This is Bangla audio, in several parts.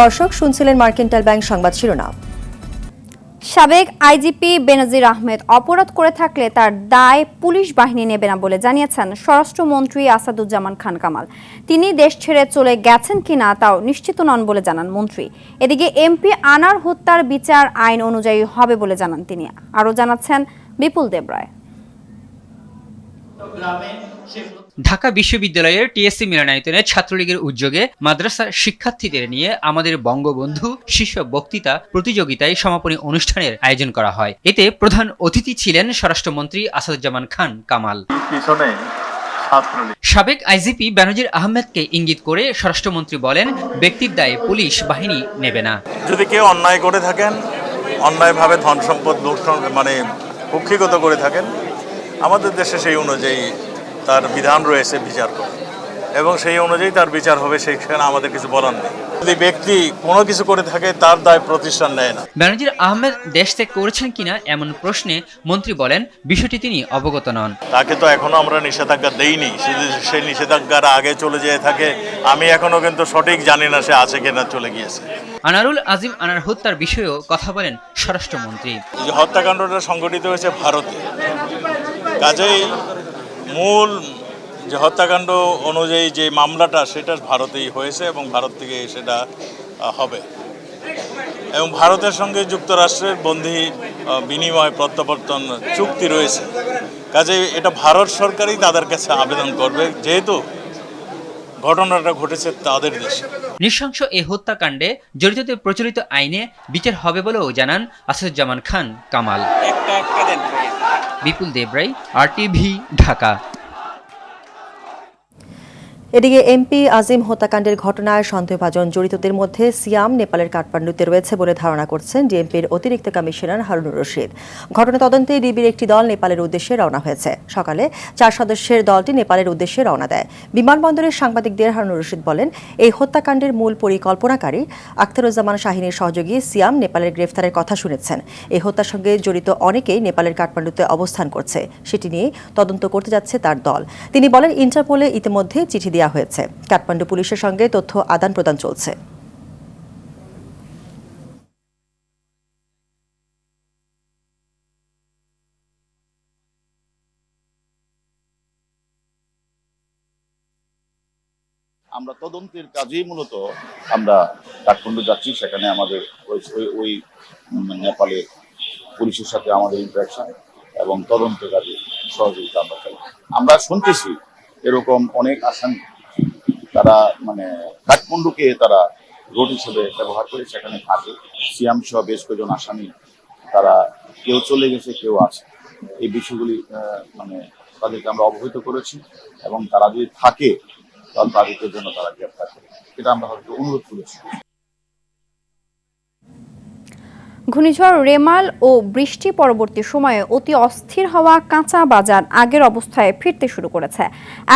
দর্শক শুনছিলেন মার্কেন্টাইল ব্যাংক সংবাদ শিরোনাম। সাবেক আইজিপি বেনজির আহমেদ অপরাধ করে থাকলে তার দায় পুলিশ বাহিনী নেবে না বলে জানিয়েছেন স্বরাষ্ট্রমন্ত্রী আসাদুজ্জামান খান কামাল। তিনি দেশ ছেড়ে চলে গেছেন কিনা তাও নিশ্চিত নন বলে জানান মন্ত্রী। এদিকে এমপি আনার হত্যার বিচার আইন অনুযায়ী হবে বলে জানান তিনি। আরও জানাচ্ছেন বিপুল দেবরায়। ঢাকা বিশ্ববিদ্যালয়ের টিএসসি মিলনায়তনে ছাত্রলীগের উদ্যোগে মাদ্রাসার শিক্ষার্থীদের নিয়ে আমাদের বঙ্গবন্ধু শীর্ষ বক্তৃতা প্রতিযোগিতায় সমাপনী অনুষ্ঠানের আয়োজন করা হয়। এতে প্রধান অতিথি ছিলেন স্বরাষ্ট্রমন্ত্রী আসাদুজ্জামান খান কামাল। সাবেক আইজিপি বেনজির আহমেদকে ইঙ্গিত করে স্বরাষ্ট্রমন্ত্রী বলেন, ব্যক্তির দায়ে পুলিশ বাহিনী নেবে না। যদি কেউ অন্যায় করে থাকেন, অন্যায়ভাবে ধন সম্পদ লুণ্ঠন কুক্ষিগত করে থাকেন, আমাদের দেশে সেই অনুযায়ী তার বিধান রয়েছে বিচার করে, এবং সেই অনুযায়ী তার বিচার হবে, সেখানে আমাদের কিছু বলার নেই। যদি ব্যক্তি কোনো কিছু করে থাকে তার দায় প্রতিষ্ঠান নেয় না। বেনজির আহমেদ দেশ ত্যাগ করেছেন কিনা এমন প্রশ্নে মন্ত্রী বলেন, বিষয়টি তিনি অবগত নন। তাকে তো এখনো আমরা নিষেধাজ্ঞা দেইনি। সেই নিষেধাজ্ঞার আগে চলে যেয়ে থাকে, আমি এখনো কিন্তু সঠিক জানি না সে আছে কিনা চলে গিয়েছে। আনারুল আজিম আনার হত্যার বিষয়েও কথা বলেন স্বরাষ্ট্রমন্ত্রী। যে হত্যাকাণ্ডটা সংঘটিত হয়েছে ভারতে, কাজেই মূল যে হত্যাকাণ্ড অনুযায়ী যে মামলাটা সেটা ভারতেই হয়েছে এবং ভারত থেকে সেটা হবে, এবং ভারতের সঙ্গে যুক্তরাষ্ট্রের বন্দি বিনিময় প্রত্যাবর্তন চুক্তি রয়েছে। কাজে এটা ভারত সরকারই তাদের কাছে আবেদন করবে, যেহেতু ঘটনাটা ঘটেছে তাদের দেশে। নৃশংস এ হত্যাকাণ্ডে জড়িতদের প্রচলিত আইনে বিচার হবে বলেও জানান আসাদুজ্জামান খান কামাল। বিপুল দেবরাই, আরটিভি, ঢাকা। এদিকে এমপি আজিম হত্যাকাণ্ডের ঘটনায় সন্দেহভাজন জড়িতদের মধ্যে সিয়াম নেপালের কাঠমান্ডুতে রয়েছে বলে ধারণা করছেন ডিএমপির অতিরিক্ত কমিশনার হারুনুর রশিদ। ঘটনা তদন্তে ডিবির একটি দল নেপালের উদ্দেশ্যে রওনা হয়েছে। সকালে 4 সদস্যের দলটি নেপালের উদ্দেশ্যে রওনা দেয়। বিমানবন্দরের সাংবাদিকদের হারুনুর রশিদ বলেন, এই হত্যাকাণ্ডের মূল পরিকল্পনাকারী আখতারুজ্জামান শাহিনের সহযোগী সিয়াম নেপালের গ্রেফতারের কথা শুনেছেন। এই হত্যার সঙ্গে জড়িত অনেকেই নেপালের কাঠমান্ডুতে অবস্থান করছে, সেটি নিয়ে তদন্ত করতে যাচ্ছে তার দল। তিনি বলেন, ইন্টারপোলে ইতিমধ্যে চিঠি দেওয়া হয়েছে। কাঠমান্ডু পুলিশের সঙ্গে তথ্য আদান প্রদান চলছে। আমরা তদন্তের কাজেই মূলত আমরা কাঠমান্ডু যাচ্ছি। সেখানে আমাদের ওই নেপালে পুলিশের সাথে আমাদের ইন্টারাকশন এবং তদন্তের কাজে সহযোগিতা আমরা চাই। আমরা শুনতেছি এরকম অনেক আসামি তারা কাঠমান্ডুকে তারা রোড হিসেবে ব্যবহার করে সেখানে থাকে। সিয়াম সহ বেশ কয়েকজন আসামি তারা কেউ চলে গেছে, কেউ আছে। এই বিষয়গুলি তাদেরকে আমরা অবহিত করেছি, এবং তারা যদি থাকে তাহলে তাদেরকে জন্য তারা গ্রেফতার করে, এটা আমরা হয়তো অনুরোধ করেছি। ঘূর্ণিঝড় রেমাল ও বৃষ্টি পরবর্তী সময়ে অতি অস্থির হওয়া কাঁচা বাজার আগের অবস্থায় ফিরতে শুরু করেছে।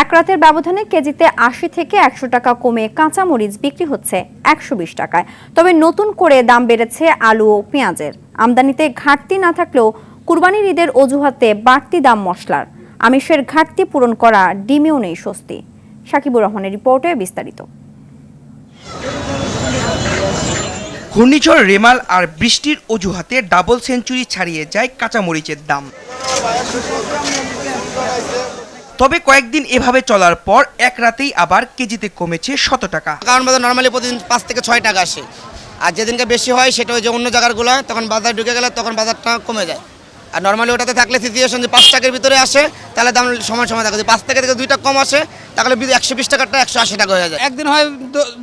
এক রাতের ব্যবধানে কেজিতে 80 থেকে 100 টাকা কমে কাঁচা মরিচ বিক্রি হচ্ছে 120 টাকায়। তবে নতুন করে দাম বেড়েছে আলু ও পেঁয়াজের। আমদানিতে ঘাটতি না থাকলেও কুরবানির ঈদের অজুহাতে বাড়তি দাম মশলার। আমিষের ঘাটতি পূরণ করা ডিমেও নেই স্বস্তি। সাকিবুর রহমানের রিপোর্টে বিস্তারিত। ঘূর্ণিঝড় রেমাল আর বৃষ্টির অজুহাতে ডাবল সেঞ্চুরি ছাড়িয়ে যায় কাঁচামরিচের দাম। তবে কয়েকদিন এভাবে চলার পর এক রাতেই আবার কেজিতে কমেছে 100 টাকা। কারণ বাজার নর্মালি প্রতিদিন 5 থেকে 6 টাকা আসে, আর যেদিনকে বেশি হয় সেটা ওই যে অন্য জায়গাগুলো, তখন বাজার ঢুকে গেলে তখন বাজারটা কমে যায়। আর নর্মালি ওটাতে থাকলে সিচুয়েশন যে 5 টাকার ভিতরে আসে তাহলে দাম সময় থাকে। যদি 5 থেকে 2 টাকা কম আসে তাহলে 120 টাকাটা 180 টাকা হয়ে যায়। একদিন হয়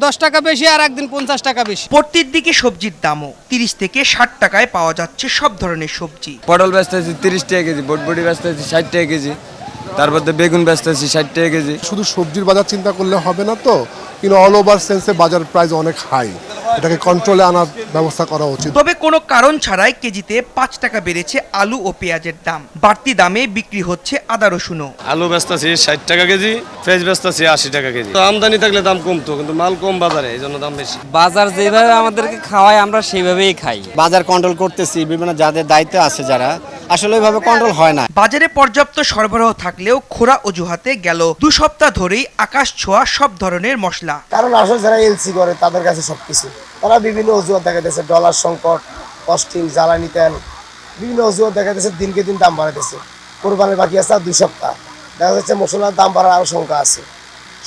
10 টাকা বেশি আর একদিন 50 টাকা বেশি। পড়তির দিকে সবজির দামও 30 থেকে 60 টাকায় পাওয়া যাচ্ছে সব ধরনের সবজি। পটল বেচতেছি 30 টাকা কেজি, বটবটি বেচতেছি 60 টাকা কেজি, তারপর বেগুন বেচতেছি 60 টাকা কেজি। শুধু সবজির বাজার চিন্তা করলে হবে না তো, কিন্তু অল ওভার সেন্সে বাজার প্রাইস অনেক হাই, এটাকে কন্ট্রোলে আনার ব্যবস্থা করা উচিত। তবে কোনো কারণ ছাড়াই কেজিতে 5 টাকা বেড়েছে আলু ও পেঁয়াজের দাম। বাড়তি দামে বিক্রি হচ্ছে আদা রসুনও। আলু বেচতেছি 60 টাকা কেজি, পেঁয়াজ বেচতেছি 80 টাকা কেজি। তো আমদানি থাকলে দাম কমতো, কিন্তু মাল কম বাজারে, এই জন্য দাম বেশি। বাজার যেভাবে আমাদেরকে খাওয়ায় আমরা সেইভাবেই খাই। বাজার কন্ট্রোল করতেছি, বিভিন্ন যাদের দায়িত্ব আছে যারা আসলে ওইভাবে কন্ট্রোল হয় না। বাজারে পর্যাপ্ত সরবরাহ থাকলেও খোরা অজুহাতে গেল 2 সপ্তাহ ধরেই আকাশ ছোঁয়া সব ধরনের মশলা। কারণ আসলে যারা এলসি করে তাদের কাছে সবকিছু, তারা বিভিন্ন অজুহাত দেখা যাচ্ছে, ডলার সংকট, কস্টিং, জ্বালানি তেল, বিভিন্ন অজুহাত দেখা যাচ্ছে, দিনকে দিন দাম বাড়াতেছে। কোরবানির বাকি আছে আর 2 সপ্তাহ, দেখা যাচ্ছে মশলার দাম বাড়ার আরো শঙ্কা আছে।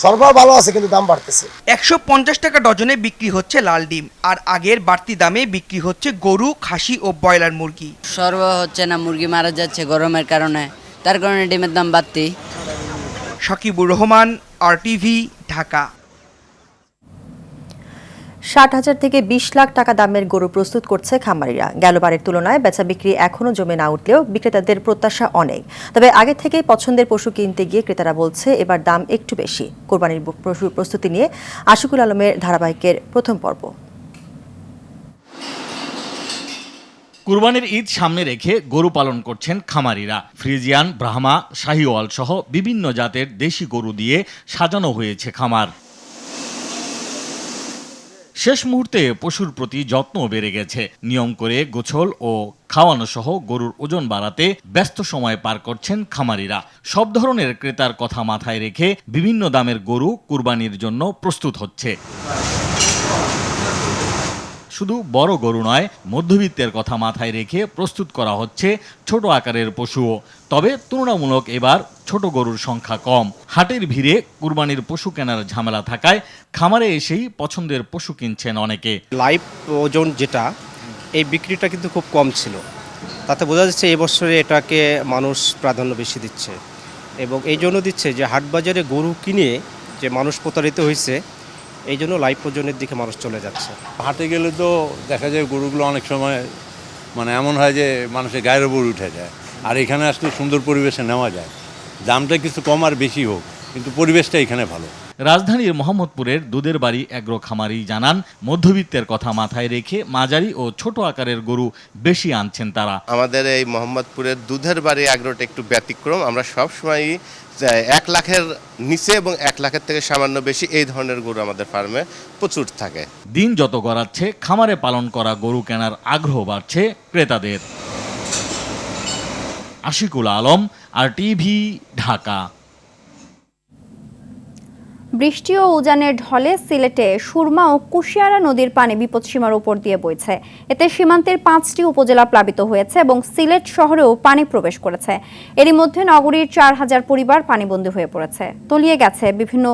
সরবরাহ ভালো আছে কিন্তু দাম বাড়তেছে। 150 টাকা ডজনে বিক্রি হচ্ছে লাল ডিম, আর আগের বাড়তি দামে বিক্রি হচ্ছে গরু, খাসি ও ব্রয়লার মুরগি। সরবরাহ হচ্ছে না, মুরগি মারা যাচ্ছে গরমের কারণে, তার কারণে ডিমের দাম বাড়তি। সাকিবুর রহমান, RTV, ঢাকা। 60,000 থেকে 20 লাখ টাকা দামের গরু প্রস্তুত করছে খামারিরা। গেলবারের তুলনায় বেচা বিক্রি এখনও জমে না উঠলেও বিক্রেতাদের প্রত্যাশা অনেক। তবে আগে থেকেই পছন্দের পশু কিনতে গিয়ে ক্রেতারা বলছে এবার দাম একটু বেশি। কোরবানির পশুর প্রস্তুতি নিয়ে আশিকুল আলমের ধারাবাহিকের প্রথম পর্ব। কুরবানির ঈদ সামনে রেখে গরু পালন করছেন খামারিরা। ফ্রিজিয়ান, ব্রাহ্মা, শাহিওয়াল সহ বিভিন্ন জাতের দেশি গরু দিয়ে সাজানো হয়েছে খামার। শেষ মুহূর্তে পশুর প্রতি যত্ন বেড়ে গেছে। নিয়ম করে গোছল ও খাওয়ানো সহ গরুর ওজন বাড়াতে ব্যস্ত সময় পার করছেন খামারিরা। সব ধরনের ক্রেতার কথা মাথায় রেখে বিভিন্ন দামের গরু কুরবানির জন্য প্রস্তুত হচ্ছে। শুধু বড় গরু নয়, মধ্যবিত্তের কথা মাথায় রেখে প্রস্তুত করা হচ্ছে ছোট আকারের পশুও। তবে তুলনামূলক এবার ছোট গরুর সংখ্যা কম। হাটের ভিড়ে কুরবানির পশু কেনার ঝামেলা থাকায় খামারে এসেই পছন্দের পশু কিনছেন অনেকে। লাইভ ওজন যেটা, এই বিক্রিটা কিন্তু খুব কম ছিল। তাতে বোঝা যাচ্ছে এবছরে এটাকে মানুষ প্রাধান্য বেশি দিচ্ছে, এবং এই জন্য দিচ্ছে যে হাটবাজারে গরু কিনে যে মানুষ প্রতারিত হয়েছে, এই জন্য লাইভ ওজনের দিকে মানুষ চলে যাচ্ছে। হাটে গেলে তো দেখা যায় গরুগুলো অনেক সময় এমন হয় যে মানুষের গায়ের উপর উঠে যায়, আর এখানে আসলে সুন্দর পরিবেশে নেওয়া যায়। দামটা কিছু কম আর বেশি হোক, কিন্তু পরিবেশটা এখানে ভালো। রাজধানীর মোহাম্মদপুরের দুধের বাড়ি এগ্রো খামারি জানান, মধ্যবিত্তের কথা মাথায় রেখে মাঝারি ও ছোট আকারের গরু বেশি আনছেন তারা। আমাদের এই মোহাম্মদপুরের দুধের বাড়ি এগ্রোটা একটু ব্যতিক্রম। আমরা সবসময়ই 1 লাখের নিচে এবং 1 লাখের থেকে সামান্য বেশি এই ধরনের গরু আমাদের ফার্মে প্রচুর থাকে। দিন যত গড়াচ্ছে খামারে পালন করা গরু কেনার আগ্রহ বাড়ছে ক্রেতাদের। আশিকুল আলম, RTV, ঢাকা। বৃষ্টি ও উজানের ঢলে সিলেটে সুরমা ও কুশিয়ারা নদীর পানি বিপদসীমার উপর দিয়ে বইছে। এতে সীমান্তের 5টি উপজেলা প্লাবিত হয়েছে এবং সিলেট শহরেও পানি প্রবেশ করেছে। এরই মধ্যে নগরীর 4,000 পরিবার পানিবন্দী হয়ে পড়েছে। তলিয়ে গেছে বিভিন্ন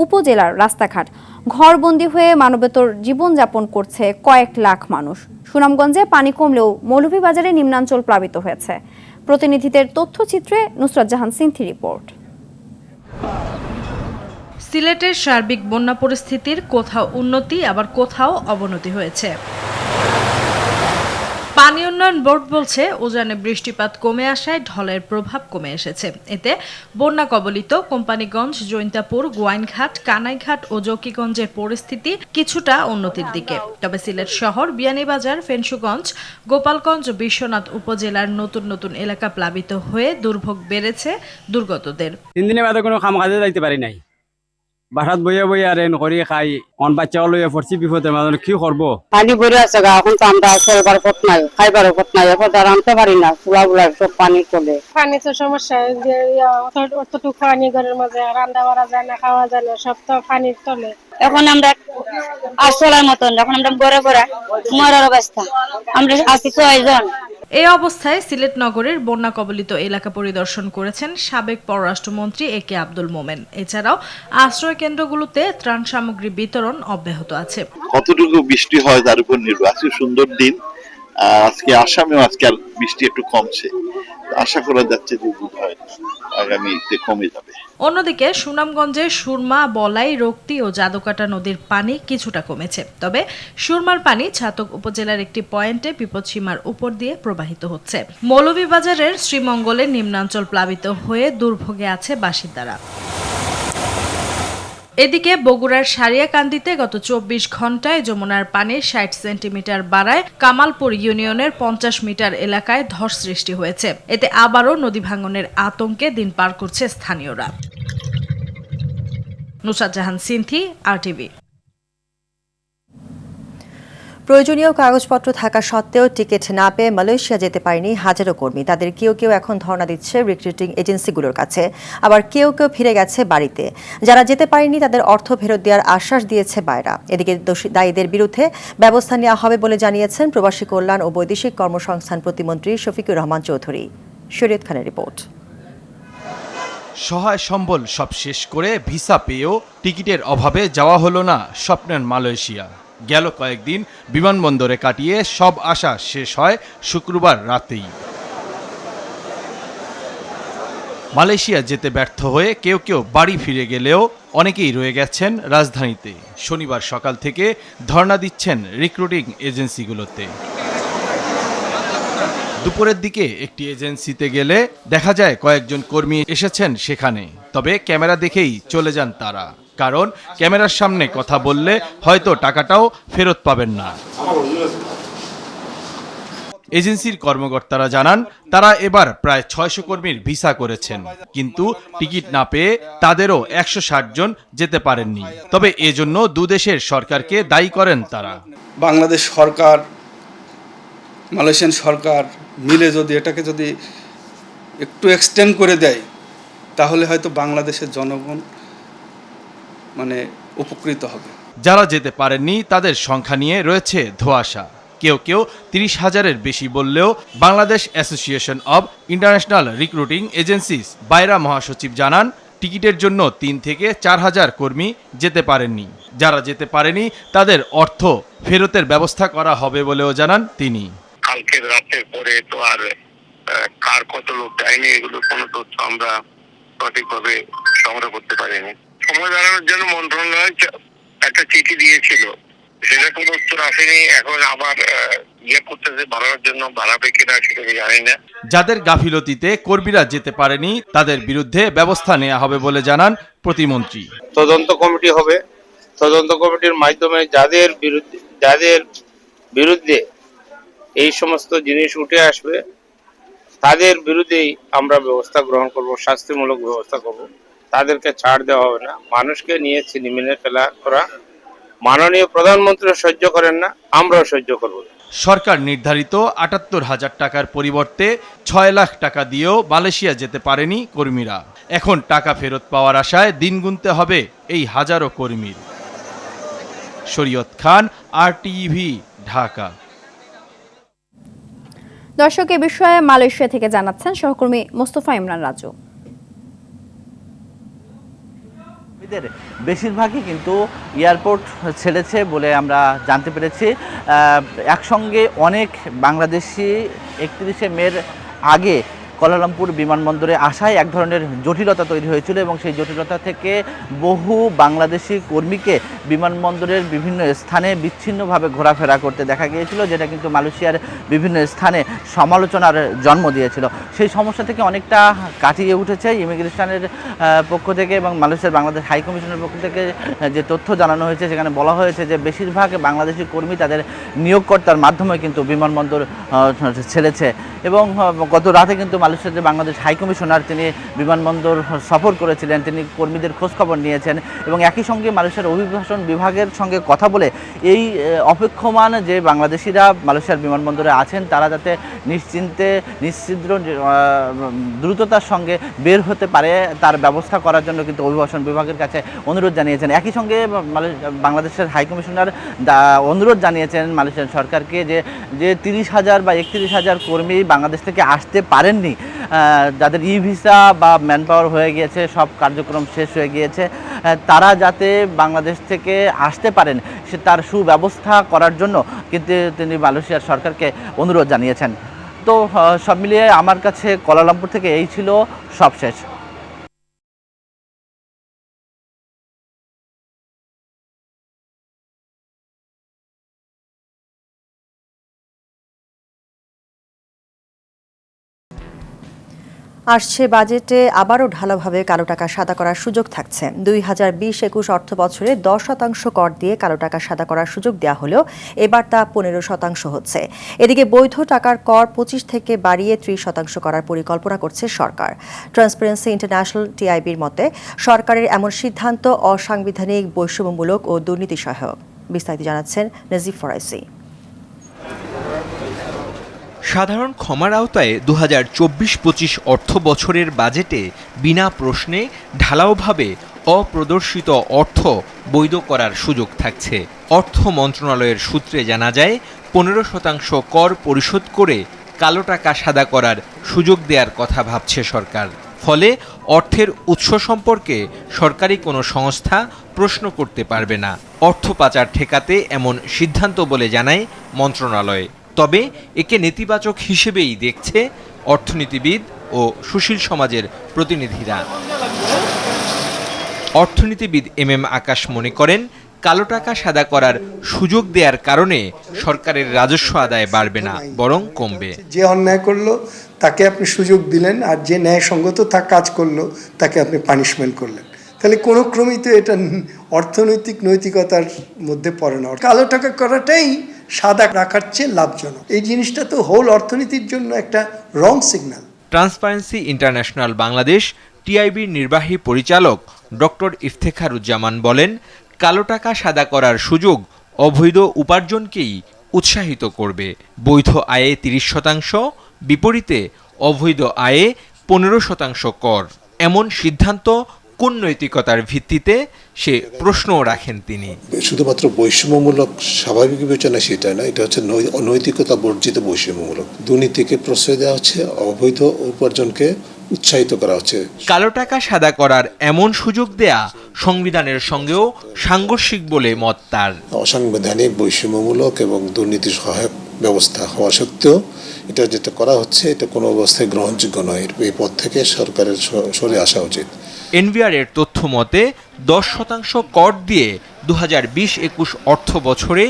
উপজেলার রাস্তাঘাট। ঘরবন্দি হয়ে মানবেতর জীবনযাপন করছে কয়েক লাখ মানুষ। সুনামগঞ্জে পানি কমলেও মৌলভীবাজারে নিম্নাঞ্চল প্লাবিত হয়েছে। প্রতিনিধিদের তথ্যচিত্রে নুসরাত জাহান সিনথি রিপোর্ট। সিলেটের সার্বিক বন্যা পরিস্থিতির কোথাও উন্নতি আবার কোথাও অবনতি হয়েছে। পানি উন্নয়ন বোর্ড বলছে উজানে বৃষ্টিপাত কমে আসায় ঢলের প্রভাব কমে এসেছে। এতে বন্যা কবলিত কোম্পানিগঞ্জ, জৈন্তাপুর, গোয়াইনঘাট, কানাইঘাট ও জকিগঞ্জের পরিস্থিতি কিছুটা উন্নতির দিকে। তবে সিলেট শহর, বিয়ানীবাজার, ফেঞ্চুগঞ্জ, গোপালগঞ্জ, বিশ্বনাথ উপজেলার নতুন নতুন এলাকা প্লাবিত হয়ে দুর্ভোগ বেড়েছে দুর্গতদের। 3 দিনের বাদে কোনো কাম কাজে যাইতে পারি নাই। বাসাত বইয়া বইয়া রেন করি খাই, অন বাচ্চা লইয়া পড়ছি বিপদের মাঝে কি করবো। পানি ভরে আছে গা, এখন তো আমরা চলবার পথ নাই, খাইবার পথ নাই, এখন তো আনতে পারি না। চুলা গুলা সব পানি চলে। পানি তো সমস্যা, অতটুকু পানি ঘরের মাঝে রান্না করা যায় না, খাওয়া যায় না, সব তো পানির তলে। এখন আমরা আর চলার মতন, এখন আমরা ঘরে ঘরে মরার অবস্থা। আমরা আছি 6 জন। এই অবস্থায় সিলেট নগরের বন্যা কবলিত এলাকা পরিদর্শন করেছেন সাবেক পররাষ্ট্রমন্ত্রী AK আব্দুল মোমেন। এছাড়াও আশ্রয় কেন্দ্রগুলোতে ত্রাণ সামগ্রী বিতরণ অব্যাহত আছে। কতটুকু বৃষ্টি হয় তার উপর নির্ভর। আজকে সুন্দর দিন, আজকে আসামেও আজকে বৃষ্টি একটু কমছে, আশা করা যাচ্ছে যে হয় আগামীতে কমে যাবে। অন্যদিকে সুনামগঞ্জের সুরমা, বলাই, রক্তি ও জাদুকাটা নদীর পানি কিছুটা কমেছে। তবে সুরমার পানি ছাতক উপজেলার একটি পয়েন্টে বিপদসীমার উপর দিয়ে প্রবাহিত হচ্ছে। মৌলভীবাজারের শ্রীমঙ্গলের নিম্নাঞ্চল প্লাবিত হয়ে দুর্ভোগে আছে বাসিন্দারা। এদিকে বগুড়ার সারিয়াকান্দিতে গত 24 ঘন্টায় যমুনার পানি 60 সেন্টিমিটার বাড়ায় কামালপুর ইউনিয়নের 50 মিটার এলাকায় ধস সৃষ্টি হয়েছে। এতে আবারও নদী ভাঙনের আতঙ্কে দিন পার করছে স্থানীয়রা। নুসরাত জাহান সিনথি, RTV। প্রয়োজনীয় কাগজপত্র থাকা সত্ত্বেও টিকিট না পেয়ে মালয়েশিয়া যেতে পারেনি হাজারো কর্মী। তাদের কেউ কেউ এখন ধর্ণা দিচ্ছে রিক্রুটিং এজেন্সিগুলোর কাছে, আবার কেউ কেউ ফিরে গেছে বাড়িতে। যারা যেতে পারেনি তাদের অর্থ ফেরত দেওয়ার আশ্বাস দিয়েছে বায়রা। এদিকে দায়ীদের বিরুদ্ধে ব্যবস্থা নেওয়া হবে বলে জানিয়েছেন প্রবাসী কল্যাণ ও বৈদেশিক কর্মসংস্থান প্রতিমন্ত্রী শফিকুর রহমান চৌধুরী। শরীয়ত খানের রিপোর্ট। সহায় সম্বল সব শেষ করে ভিসা পেয়েও টিকিটের অভাবে যাওয়া হলো না স্বপ্নের মালয়েশিয়া। গেল কয়েকদিন বিমানবন্দরে কাটিয়ে সব আশা শেষ হয় শুক্রবার রাতেই। মালয়েশিয়া যেতে ব্যর্থ হয়ে কেউ কেউ বাড়ি ফিরে গেলেও অনেকেই রয়ে গেছেন রাজধানীতে। শনিবার সকাল থেকে ধর্ণা দিচ্ছেন রিক্রুটিং এজেন্সিগুলোতে। দুপুরের দিকে একটি এজেন্সিতে গেলে দেখা যায় কয়েকজন কর্মী এসেছেন সেখানে, তবে ক্যামেরা দেখেই চলে যান তারা, কারণ ক্যামেরার সামনে কথা বললে হয়তো টাকাটাও ফেরত পাবেন না। এজেন্সির কর্মকর্তারা জানান তারা এবার প্রায় ৬০০ কর্মীর ভিসা করেছেন, কিন্তু টিকিট না পেয়ে তাদেরও ১৬০ জন যেতে পারেননি। তবে এজন্য দুদেশের সরকারকে দায়ী করেন তারা। বাংলাদেশ সরকার, মালয়েশিয়ান সরকার মিলে যদি এটাকে যদি একটু এক্সটেন্ড করে দেয়, তাহলে হয়তো বাংলাদেশের জনগণ উপকৃত হবে। যারা যেতে পারেননি তাদের সংখ্যা নিয়ে রয়েছে ধোঁয়াশা। কেউ কেউ ৩০,০০০-এর বেশি বললেও Bangladesh association of international recruiting agencies বাইরা মহাসচিব জানান টিকিটের জন্য ৩ থেকে ৪,০০০ কর্মী যেতে পারেননি। যারা যেতে পারেনি তাদের অর্থ ফেরতের ব্যবস্থা করা হবে বলেও জানান তিনি। কালকে রাতের পরে তো আর কার কত লোক যায়নি এগুলো কোনো তথ্য আমরা সঠিকভাবে সংগ্রহ করতে পারিনি। সময় বাড়ানোর জন্য মন্ত্রণালয় একটা চিঠি দিয়েছিল, সেটা কোনো উত্তর আসেনি। এখন আবার করতেছে বাড়ানোর জন্য, বাড়াবে কিনা সেটা জানি না। যাদের গাফিলতিতে কর্মীরা যেতে পারেনি তাদের বিরুদ্ধে ব্যবস্থা নেওয়া হবে বলে জানান প্রতিমন্ত্রী। তদন্ত কমিটি হবে, তদন্ত কমিটির মাধ্যমে যাদের বিরুদ্ধে এই সমস্ত জিনিস উঠে আসবে তাদের বিরুদ্ধেই আমরা ব্যবস্থা গ্রহণ করব, শাস্তিমূলক ব্যবস্থা করব। তাদেরকে ছাড় দেওয়া হবে না। মানুষকে নিয়ে ছিনিমিনি খেলা করা মাননীয় প্রধানমন্ত্রী সহ্য করেন না, আমরাও সহ্য করব। সরকার নির্ধারিত ৭৮,০০০ টাকার পরিবর্তে ৬ লাখ টাকা দিয়েও মালয়েশিয়া যেতে পারেনি কর্মীরা। এখন টাকা ফেরত পাওয়ার আশায় দিন গুনতে হবে এই হাজারো কর্মীর। শরীয়ত খান, RTV, ঢাকা। দর্শক, এ বিষয়ে মালয়েশিয়া থেকে জানাচ্ছেন সহকর্মী মোস্তফা ইমরান রাজু। বেশিরভাগই কিন্তু এয়ারপোর্ট ছেড়েছে বলে আমরা জানতে পেরেছি। একসঙ্গে অনেক বাংলাদেশি ৩১শে মের আগে কুয়ালালামপুর বিমানবন্দরে আসায় এক ধরনের জটিলতা তৈরি হয়েছিল এবং সেই জটিলতা থেকে বহু বাংলাদেশি কর্মীকে বিমানবন্দরের বিভিন্ন স্থানে বিচ্ছিন্নভাবে ঘোরাফেরা করতে দেখা গিয়েছিল, যেটা কিন্তু মালয়েশিয়ার বিভিন্ন স্থানে সমালোচনার জন্ম দিয়েছিল। সেই সমস্যা থেকে অনেকটা কাটিয়ে উঠেছে ইমিগ্রেশনের পক্ষ থেকে এবং মালয়েশিয়ার বাংলাদেশ হাই কমিশনের পক্ষ থেকে যে তথ্য জানানো হয়েছে, সেখানে বলা হয়েছে যে বেশিরভাগ বাংলাদেশি কর্মী তাদের নিয়োগকর্তার মাধ্যমে কিন্তু বিমানবন্দর ছেড়েছে। এবং গত রাতে কিন্তু মালয়েশিয়াতে বাংলাদেশ হাই কমিশনার তিনি বিমানবন্দর সফর করেছিলেন, তিনি কর্মীদের খোঁজখবর নিয়েছেন এবং একই সঙ্গে মালয়েশিয়ার অভিবাসন বিভাগের সঙ্গে কথা বলে এই অপেক্ষমান যে বাংলাদেশিরা মালয়েশিয়ার বিমানবন্দরে আছেন তারা যাতে নিশ্চিন্তে নিশ্চিদ্র দ্রুততার সঙ্গে বের হতে পারে তার ব্যবস্থা করার জন্য কিন্তু অভিবাসন বিভাগের কাছে অনুরোধ জানিয়েছেন। একই সঙ্গে বাংলাদেশের হাই কমিশনার অনুরোধ জানিয়েছেন মালয়েশিয়ার সরকারকে যে ৩০,০০০ বা ৩১,০০০ কর্মী বাংলাদেশ থেকে আসতে পারেননি, যাদের ই ভিসা বা ম্যান পাওয়ার হয়ে গিয়েছে, সব কার্যক্রম শেষ হয়ে গিয়েছে, তারা যাতে বাংলাদেশ থেকে আসতে পারেন সে তার সুব্যবস্থা করার জন্য কিন্তু তিনি মালয়েশিয়ার সরকারকে অনুরোধ জানিয়েছেন। তো সব মিলিয়ে আমার কাছে কুয়ালালামপুর থেকে এই ছিল সবশেষ। আসছে বাজেটে আবারও ঢালাভাবে কালো টাকা সাদা করার সুযোগ থাকছে। 2020-21 অর্থ বছরে 10% কর দিয়ে কালো টাকা সাদা করার সুযোগ দেওয়া হলেও এবার তা 15% হচ্ছে। এদিকে বৈধ টাকার কর 25 থেকে বাড়িয়ে 30% করার পরিকল্পনা করছে সরকার। ট্রান্সপারেন্সি ইন্টারন্যাশনাল TIBর মতে সরকারের এমন সিদ্ধান্ত অসাংবিধানিক, বৈষম্যমূলক ও দুর্নীতি সহায়ক। বিস্তারিত জানাচ্ছেন নাজিব ফরাইসি। সাধারণ ক্ষমার আওতায় 2024-25 অর্থ বছরের বাজেটে বিনা প্রশ্নে ঢালাওভাবে অপ্রদর্শিত অর্থ বৈধ করার সুযোগ থাকছে। অর্থ মন্ত্রণালয়ের সূত্রে জানা যায় 15% কর পরিশোধ করে কালো টাকা সাদা করার সুযোগ দেওয়ার কথা ভাবছে সরকার। ফলে অর্থের উৎস সম্পর্কে সরকারি কোনো সংস্থা প্রশ্ন করতে পারবে না। অর্থ পাচার ঠেকাতে এমন সিদ্ধান্ত বলে জানায় মন্ত্রণালয়। তবে একে নেতিবাচক হিসেবেই দেখছে অর্থনীতিবিদ ও সুশীল সমাজের প্রতিনিধিরা। অর্থনীতিবিদ MM আকাশ মনে করেন, কালো টাকা সাদা করার সুযোগ দেওয়ার কারণে সরকারের রাজস্ব আদায় বাড়বে না, বরং কমবে। যে অন্যায় করলো তাকে আপনি সুযোগ দিলেন, আর যে ন্যায়সঙ্গত কাজ করলো তাকে আপনি পানিশমেন্ট করলেন। তাহলে কোনো ক্রমেই তো এটা অর্থনৈতিক নৈতিকতার মধ্যে পড়ে না। কালো টাকা করাটাই সাদা রাখার চেয়ে লাভজনক। এই জিনিসটা তো হোল অর্থনীতির জন্য একটা রং সিগন্যাল। ট্রান্সপারেন্সি ইন্টারন্যাশনাল বাংলাদেশ TIBর নির্বাহী পরিচালক ডক্টর ইফতেখারুজ্জামান বলেন, কালো টাকা সাদা করার সুযোগ অবৈধ উপার্জনকেই উৎসাহিত করবে। বৈধ আয়ে 30%, বিপরীতে অবৈধ আয়ে 15% কর। এমন সিদ্ধান্ত কোন নৈতিকতার ভিত্তিতে, সে প্রশ্নও রাখেন তিনি। শুধুমাত্র বৈষম্যমূলক স্বাভাবিক বিবেচনা সেটা না, এটা হচ্ছে অনৈতিকতা বর্জিত বৈষম্যমূলক। দুর্নীতিকে প্রশ্রয় দেওয়া হচ্ছে, অবৈধ উপার্জনকে উৎসাহিত করা হচ্ছে। কালো টাকা সাদা করার এমন সুযোগ দেয়া সংবিধানের সঙ্গেও সাংঘর্ষিক বলে মত তার। অসাংবিধানিক, বৈষম্যমূলক এবং দুর্নীতি সহায়ক ব্যবস্থা হওয়া সত্ত্বেও এটা যেটা করা হচ্ছে, এটা কোনো অবস্থায় গ্রহণযোগ্য নয়। এই পথ থেকে সরকারের সরে আসা উচিত। NBR এর তথ্য মতে 10% কর দিয়ে 2020-21 অর্থ বছরে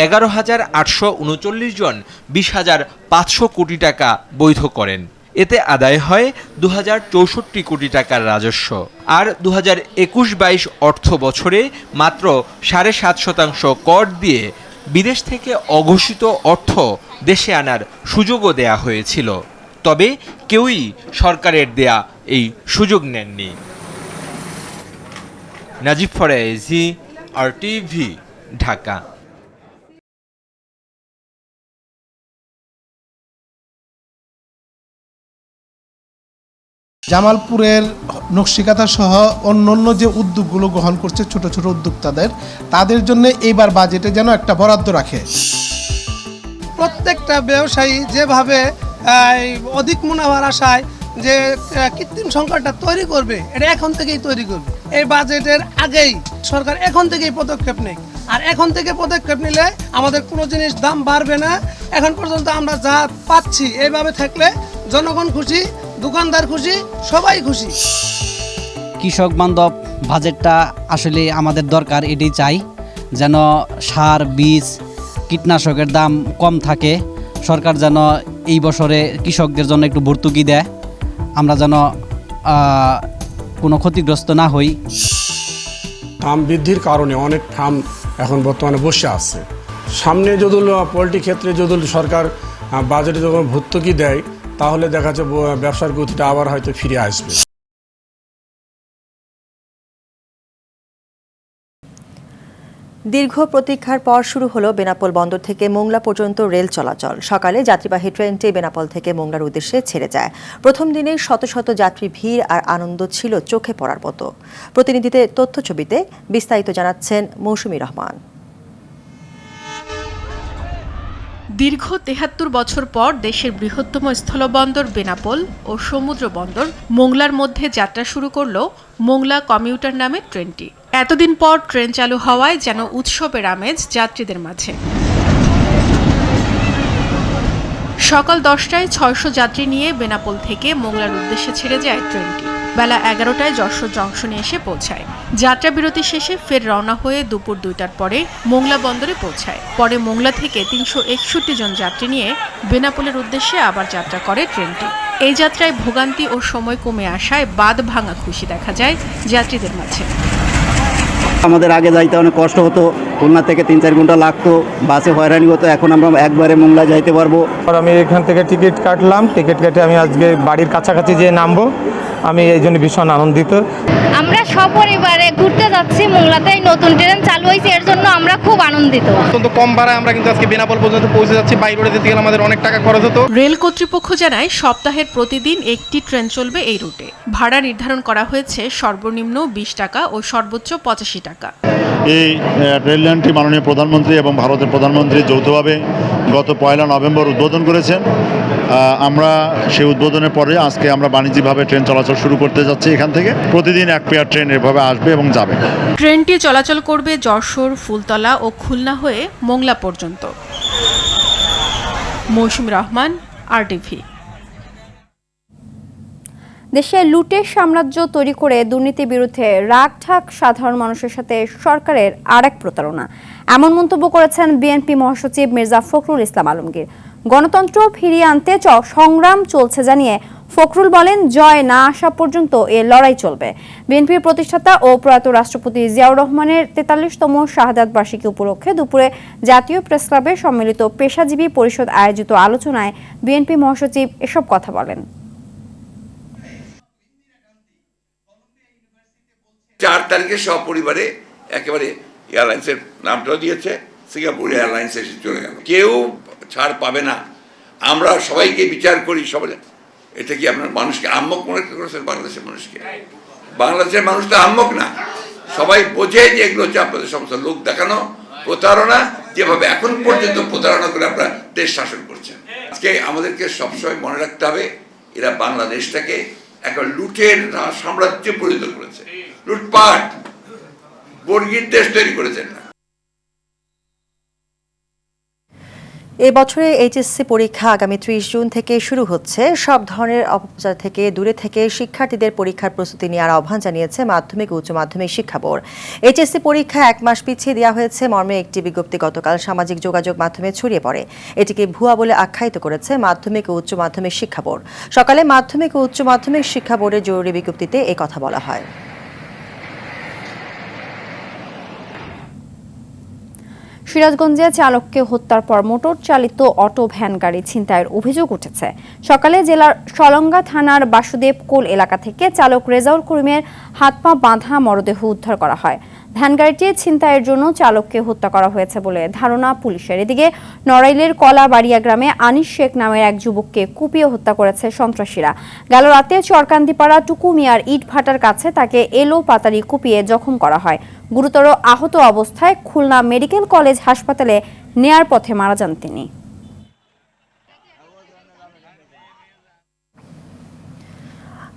11,839 জন 20,500 কোটি টাকা বৈধ করেন। এতে আদায় হয় 2,064 কোটি টাকার রাজস্ব। আর 2021-22 অর্থ বছরে মাত্র 7.5% কর দিয়ে বিদেশ থেকে অঘোষিত অর্থ দেশে আনার সুযোগও দেয়া হয়েছিল। তবে কেউই সরকারের দেয়া এই সুযোগ নেননি। নাজিব ফরায়েজি, RTV, ঢাকা। জামালপুরের নকশিকাঁথা সহ অন্যান্য যে উদ্যোগগুলো গ্রহণ করছে ছোট ছোট উদ্যোক্তাদের, তাদের জন্য এইবার বাজেটে যেন একটা বরাদ্দ রাখে। প্রত্যেকটা ব্যবসায়ী যেভাবে অধিক মুনাফার আশায় যে কৃত্রিম সংকটটা তৈরি করবে, এটা এখন থেকেই তৈরি করবে। এই বাজেটের আগেই সরকার এখন থেকেই পদক্ষেপ নেয়, আর এখন থেকে পদক্ষেপ নিলে আমাদের কোনো জিনিস দাম বাড়বে না। এখন পর্যন্ত আমরা যা পাচ্ছি এইভাবে থাকলে জনগণ খুশি, দোকানদার খুশি, সবাই খুশি। কৃষক বান্ধব বাজেটটা আসলে আমাদের দরকার, এটাই চাই যেন সার, বীজ, কীটনাশকের দাম কম থাকে। সরকার যেন এই বছরে কৃষকদের জন্য একটু ভর্তুকি দেয়, আমরা যেন কোনো ক্ষতিগ্রস্ত না হই। দাম বৃদ্ধির কারণে অনেক ফার্ম এখন বর্তমানে বসে আছে। সামনে যদি পোলট্রি ক্ষেত্রে যদি সরকার বাজেটে যখন ভর্তুকি দেয়, তাহলে দেখা যাচ্ছে ব্যবসার গতিটা আবার হয়তো ফিরে আসবে। দীর্ঘ প্রতীক্ষার পর শুরু হলো বেনাপোল বন্দর থেকে মোংলা পর্যন্ত রেল চলাচল। সকালে যাত্রীবাহী ট্রেনটি বেনাপোল থেকে মোংলার উদ্দেশ্যে ছেড়ে যায়। প্রথম দিনে শত শত যাত্রী ভিড় আর আনন্দ ছিল চোখে পড়ার মতো। প্রতিনিধিদের তথ্য ছবিতে বিস্তারিত জানাচ্ছেন মৌসুমী রহমান। দীর্ঘ ৭৩ বছর পর দেশের বৃহত্তম স্থলবন্দর বেনাপোল ও সমুদ্র বন্দর মোংলার মধ্যে যাত্রা শুরু করল মোংলা কমিউটার নামে ট্রেনটি। এতদিন পর ট্রেন চালু হওয়ায় যেন উৎসবের আমেজ যাত্রীদের মাঝে। সকাল 10টায় 600 যাত্রী নিয়ে বেনাপোল থেকে মোংলার উদ্দেশ্যে ছেড়ে যায় ট্রেনটি। বেলা 11টায় যশোর জংশনে এসে পৌঁছায়। যাত্রা বিরতি শেষে ফের রওনা হয়ে দুপুর 2টার পরে মোংলা বন্দরে পৌঁছায়। পরে মোংলা থেকে 361 জন যাত্রী নিয়ে বেনাপোলের উদ্দেশ্যে আবার যাত্রা করে ট্রেনটি। এই যাত্রায় ভোগান্তি ও সময় কমে আসায় বাঁধ ভাঙা খুশি দেখা যায় যাত্রীদের মাঝে। আমাদের আগে যাইতে অনেক কষ্ট হতো, খুলনা থেকে 3-4 ঘন্টা লাগতো, বাসে হয়রানি হতো। এখন আমরা একবারে মোংলা যাইতে পারবো। আর আমি এখান থেকে টিকিট কাটলাম, টিকিট কেটে আমি আজকে বাড়ির কাছাকাছি যেয়ে নামবো। আমি এই জন্য ভীষণ আনন্দিত। আমরা সপরিবারে ঘুরতে যাচ্ছি মোংলাতে, নতুন ট্রেন চালু হয়েছে, এর জন্য আমরা খুব আনন্দিত। অত্যন্ত কম ভাড়ায় আমরা কিন্তু আজকে বেনাপোল পর্যন্ত পৌঁছে যাচ্ছি। বাই রোডে যেতে গেলে আমাদের অনেক টাকা খরচ হতো। রেল কর্তৃপক্ষ জানায় সপ্তাহের প্রতিদিন একটি ট্রেন চলবে এই রুটে। ভাড়া নির্ধারণ করা হয়েছে সর্বনিম্ন 20 টাকা ও সর্বোচ্চ 85 টাকা। এই রেল লাইনটি মাননীয় প্রধানমন্ত্রী এবং ভারতের প্রধানমন্ত্রী যৌথভাবে গত 1 নভেম্বর উদ্বোধন করেছেন। আমরা সেই উদ্বোধনের পরে আজকে আমরা বাণিজ্যিকভাবে ট্রেন চলাচল শুরু করতে যাচ্ছি। এখান থেকে প্রতিদিন এক পেয়ার ট্রেন এভাবে আসবে এবং যাবে। ট্রেনটি চলাচল করবে যশোর, ফুলতলা ও খুলনা হয়ে মোংলা পর্যন্ত। মৌসুমী রহমান, RTV। দেশে লুটের সাম্রাজ্য তৈরি করে দুর্নীতির বিরুদ্ধে রাগঢাক সাধারণ মানুষের সাথে সরকারের আরেক প্রতারণা, এমন মন্তব্য করেছেন বিএনপি মহাসচিব মির্জা ফখরুল ইসলাম আলমগীর। গণতন্ত্র ফিরিয়ে আনতে সংগ্রাম চলছে জানিয়ে ফখরুল বলেন, জয় না আসা পর্যন্ত এ লড়াই চলবে। বিএনপির প্রতিষ্ঠাতা ও প্রয়াত রাষ্ট্রপতি জিয়াউর রহমানের 43তম শাহাদাত বার্ষিকী উপলক্ষে দুপুরে জাতীয় প্রেসক্লাবে সম্মিলিত পেশাজীবী পরিষদ আয়োজিত আলোচনায় বিএনপি মহাসচিব এসব কথা বলেন। 4 তারিখে সপরিবারে একেবারে এয়ারলাইন্সের নামটাও দিয়েছে, সিঙ্গাপুর এয়ারলাইন্সে চলে গেল। কেউ ছাড় পাবে না, আমরা সবাইকে বিচার করি সবাই। এটা কি আপনার মানুষকে আহম্মক মনে করেছেন? বাংলাদেশের মানুষকে, বাংলাদেশের মানুষ তো আহম্মক না, সবাই বোঝে যে এগুলো হচ্ছে আপনাদের সমস্ত লোক দেখানো প্রতারণা, যেভাবে এখন পর্যন্ত প্রতারণা করে আপনারা দেশ শাসন করছেন। আজকে আমাদেরকে সবসময় মনে রাখতে হবে, এরা বাংলাদেশটাকে একটা লুটের সাম্রাজ্যে পরিণত করেছে, লুটপাট বর্গীর দেশ তৈরি করেছেন না। এ বছরে এইচএসসি পরীক্ষা আগামী 30 জুন থেকে শুরু হচ্ছে। সব ধরনের অপপ্রচার থেকে দূরে থেকে শিক্ষার্থীদের পরীক্ষার প্রস্তুতি নেওয়ার আহ্বান জানিয়েছে মাধ্যমিক ও উচ্চ মাধ্যমিক শিক্ষা বোর্ড। এইচএসসি পরীক্ষা 1 মাস পিছিয়ে দেওয়া হয়েছে মর্মে একটি বিজ্ঞপ্তি গতকাল সামাজিক যোগাযোগ মাধ্যমে ছড়িয়ে পড়ে। এটিকে ভুয়া বলে আখ্যায়িত করেছে মাধ্যমিক ও উচ্চ মাধ্যমিক শিক্ষা বোর্ড। সকালে মাধ্যমিক ও উচ্চ মাধ্যমিক শিক্ষা বোর্ডের জরুরি বিজ্ঞপ্তিতে এই কথা বলা হয়। সিরাজগঞ্জে চালককে হত্যার পর মোটর চালিত অটো ভ্যান গাড়ি ছিনতাইয়ের অভিযোগ উঠেছে। সকালে জেলার সলঙ্গা থানার বাসুদেব কোল এলাকা থেকে চালক রেজাউল করিমের হাত পা বাঁধা মরদেহ উদ্ধার করা হয়। ভ্যান গাড়িটি ছিনতাইয়ের জন্য চালককে হত্যা করা হয়েছে বলে ধারণা পুলিশের। এদিকে নড়াইলের কলাবাড়িয়া গ্রামে আনিস শেখ নামের এক যুবককে কুপিয়ে হত্যা করেছে সন্ত্রাসীরা। গেল রাতে চরকান্দিপাড়া টুকু মিয়ার ইট ভাটার কাছে তাকে এলো পাতারি কুপিয়ে জখম করা হয়। গুরুতর আহত অবস্থায় খুলনা মেডিকেল কলেজ হাসপাতালে নেয়ার পথে মারা যান তিনি।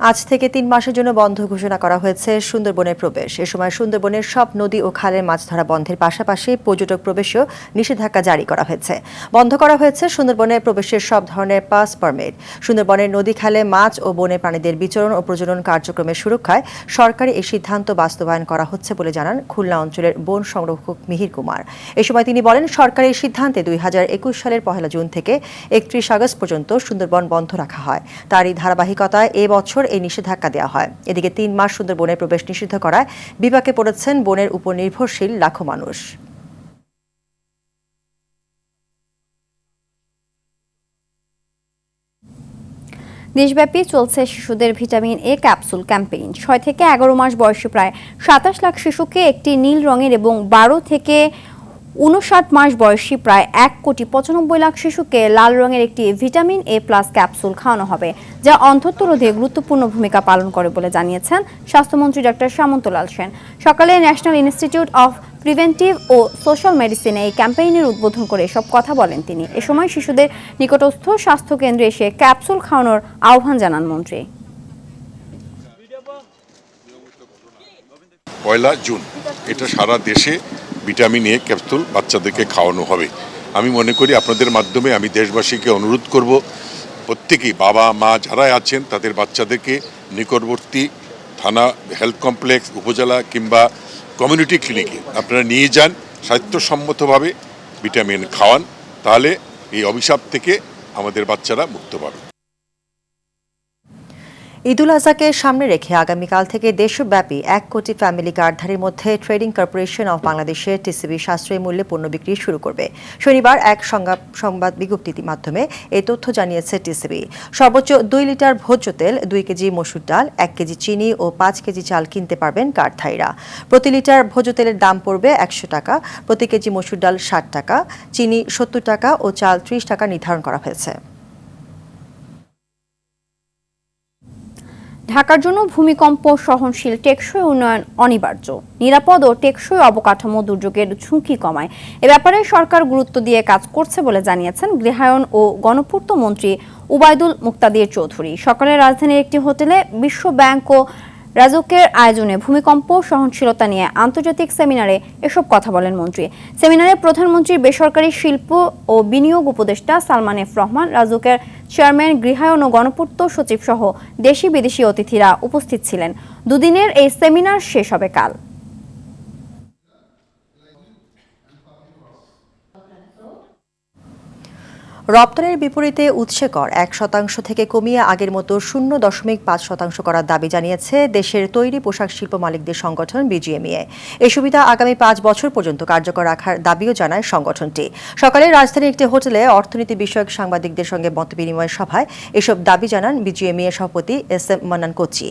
আজ থেকে 3 মাসের জন্য বন্ধ ঘোষণা করা হয়েছে সুন্দরবনের প্রবেশ। এ সময় সুন্দরবনের সব নদী ও খালের মাছ ধরা বন্ধের পাশাপাশি পর্যটক প্রবেশেও নিষেধাজ্ঞা জারি করা হয়েছে। বন্ধ করা হয়েছে সুন্দরবনে প্রবেশের সব ধরনের পাস পারমিট। সুন্দরবনের নদী খালে মাছ ও বনের প্রাণীদের বিচরণ ও প্রজনন কার্যক্রমের সুরক্ষায় সরকারি এই সিদ্ধান্ত বাস্তবায়ন করা হচ্ছে বলে জানান খুলনা অঞ্চলের বন সংরক্ষক মিহির কুমার। এ সময় তিনি বলেন, সরকারের সিদ্ধান্তে 2021 সালের 1 জুন থেকে 31 আগস্ট পর্যন্ত সুন্দরবন বন্ধ রাখা হয়। তারই ধারাবাহিকতায় এ বছর এই নিষেধাজ্ঞা দেওয়া হয়। এদিকে 3 মাস সুন্দরবনে প্রবেশ নিষিদ্ধ করায় বিপাকে পড়েছেন বনের উপর নির্ভরশীল লাখো মানুষ। দেশব্যাপী চলছে শিশুদের ভিটামিন এ ক্যাপসুল ক্যাম্পেইন। 6 থেকে 11 মাস বয়সী প্রায় 27 লাখ শিশুকে একটি নীল রঙের এবং 12 থেকে 59 মাস বয়সী প্রায় 1,95 লাখ শিশুকে লাল রঙের একটি ভিটামিন এ প্লাস ক্যাপসুল খাওয়ানো হবে, যা অন্ধত্ব রোধে গুরুত্বপূর্ণ ভূমিকা পালন করে বলে জানিয়েছেন স্বাস্থ্যমন্ত্রী ডক্টর সামন্তলাল সেন। সকালে ন্যাশনাল ইনস্টিটিউট অফ প্রিভেন্টিভ ও সোশ্যাল মেডিসিনে এই ক্যাম্পেইনের উদ্বোধন করে এসব কথা বলেন তিনি। এ সময় শিশুদের নিকটস্থ স্বাস্থ্য কেন্দ্রে এসে ক্যাপসুল খাওয়ানোর আহ্বান জানান মন্ত্রী। 1 জুন এটা সারা দেশে ভিটামিন এ ক্যাপসুল বাচ্চাদেরকে খাওয়ানো হবে। আমি মনে করি আপনাদের মাধ্যমে আমি দেশবাসীকে অনুরোধ করব, প্রত্যেকেই বাবা মা যারা আছেন তাদের বাচ্চাদেরকে নিকটবর্তী থানা, হেলথ কমপ্লেক্স, উপজেলা কিংবা কমিউনিটি ক্লিনিকে আপনারা নিয়ে যান, স্বাস্থ্যসম্মতভাবে ভিটামিন খাওয়ান, তাহলে এই অভিশাপ থেকে আমাদের বাচ্চারা মুক্ত পাবে। ঈদুল আজহাকে সামনে রেখে আগামীকাল থেকে দেশব্যাপী 1 কোটি ফ্যামিলি কার্ডধারীর মধ্যে ট্রেডিং কর্পোরেশন অব বাংলাদেশের টিসিবি সাশ্রয়ী মূল্যে পণ্য বিক্রি শুরু করবে। শনিবার এক সংবাদ বিজ্ঞপ্তির মাধ্যমে এই তথ্য জানিয়েছে টিসিবি। সর্বোচ্চ 2 লিটার ভোজ্য তেল, 2 কেজি মসুর ডাল, 1 কেজি চিনি ও 5 কেজি চাল কিনতে পারবেন কার্ডধারীরা। প্রতি লিটার ভোজ্য তেলের দাম পড়বে 100 টাকা, প্রতি কেজি মসুর ডাল 60 টাকা, চিনি 70 টাকা ও চাল 30 টাকা নির্ধারণ করা হয়েছে। ঢাকার জন্য ভূমিকম্প সহনশীল টেকসই উন্নয়ন অনিবার্য। নিরাপদ ও টেকসই অবকাঠামো দুর্যোগের ঝুঁকি কমায়, এ ব্যাপারে সরকার গুরুত্ব দিয়ে কাজ করছে বলে জানিয়েছেন গৃহায়ন ও গণপূর্ত মন্ত্রী উবায়দুল মুক্তাদির চৌধুরী। সকালে রাজধানীর একটি হোটেলে বিশ্ব ব্যাংক ও রাজুকের আয়োজনে ভূমিকম্প সহনশীলতা নিয়ে আন্তর্জাতিক সেমিনারে এসব কথা বলেন মন্ত্রী। সেমিনারে প্রধানমন্ত্রীর বেসরকারি শিল্প ও বিনিয়োগ উপদেষ্টা সালমান এফ রহমান, রাজুকের চেয়ারম্যান, গৃহায়ন ও গণপূর্ত সচিব সহ দেশি বিদেশি অতিথিরা উপস্থিত ছিলেন। দুদিনের এই সেমিনার শেষ হবে কাল। রপ্তানির বিপরীতে উৎসে কর 1% থেকে কমিয়ে আগের মতো 0.5% করার দাবি জানিয়েছে দেশের তৈরি পোশাক শিল্প মালিকদের সংগঠন বিজিএমইএ। এই সুবিধা আগামী 5 বছর পর্যন্ত কার্যকর রাখার দাবিও জানায় সংগঠনটি। সকালে রাজধানীর একটি হোটেলে অর্থনীতি বিষয়ক সাংবাদিকদের সঙ্গে মতবিনিময় সভায় এসব দাবি জানান বিজিএমইএ সভাপতি এস.এম. মান্নান কোচি।